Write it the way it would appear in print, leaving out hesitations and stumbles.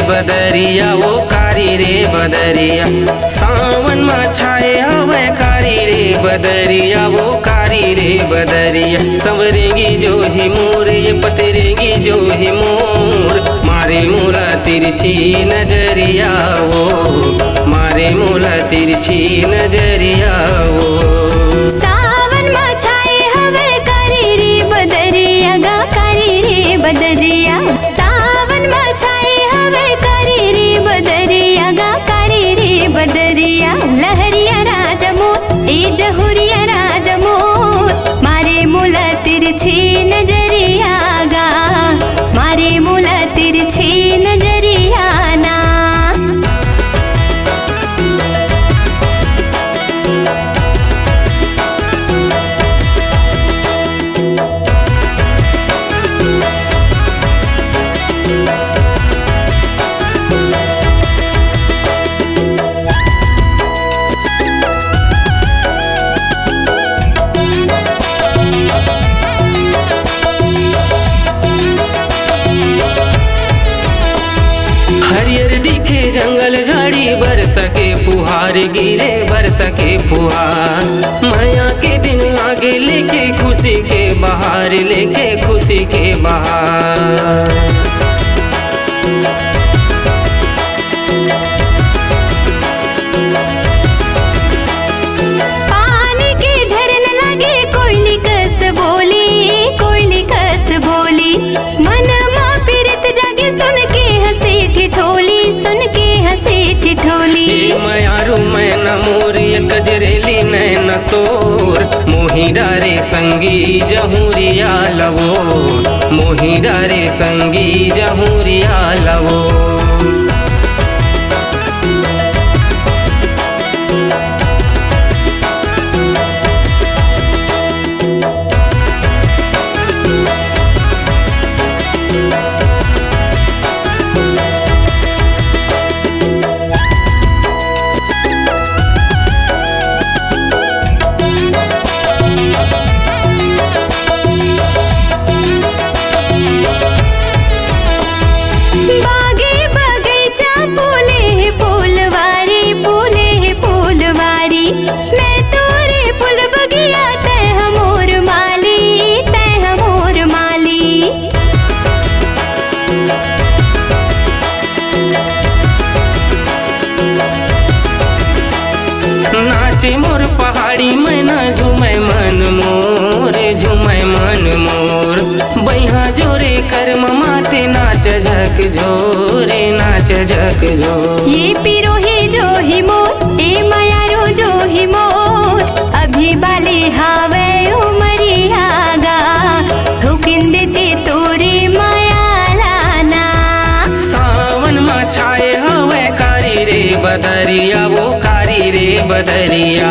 बदरिया वो कारी रे बदरिया। सावन में छाए हवे कारी रे बदरिया वो कारी रे बदरिया। संवरेगी जो ही मोर ये पतरेगी जो ही मोर, मारे मोला तिरछी नजरिया वो, मारे मोला तिरछी नजरिया वो। सावन में छाए हवे कारी रे बदरिया गा कारी रे बदरिया। सावन में छाए हवे कारी रे बदरिया गा कारी रे बदरिया। लहरिया राजा मोर ए जहुरिया राजा मोर, मारे मोला तिरछी नजरिया गा, मारे मोला तिरछी नजरिया ना। हरियर दिखे जंगल झाड़ी बरस के फुहार गिरे बरस के फुहार। माया के दिन आगे लेके खुशी के बहार, लेके खुशी के बहार। पानी के झरन लगे कोयली कस बोली, कोयली कस बोली। मन माँ पीरत जागे सुन के हंसे ठिठोली, सुन के हंसे ठिठोली। मयारू मैन मोर ये कजरेली नैन तोर, मोही डारे संगी जहुरिया लवो, मोही डारे संगी जहुरिया लवो। बागे बगीचा फूले है फूलवारी, फूले है फूलवारी। मैं तोरे फूल बगिया तै हमोर माली, तै हमोर माली। नाचे मोर पहाड़ी मैना झूमे मन मोर, झूमे मन मोर। बैहा जोरे कर्म माते नाच झक झोरे, नाच झक झोर। ये पिरो है जो ही मोर ए मायारो जो ही मोर, अभी बाले हावे उमरिया गा, ठोकिन देते तोरे माया लाना। सावन में छाए हवे कारी रे बदरिया वो कारी रे बदरिया।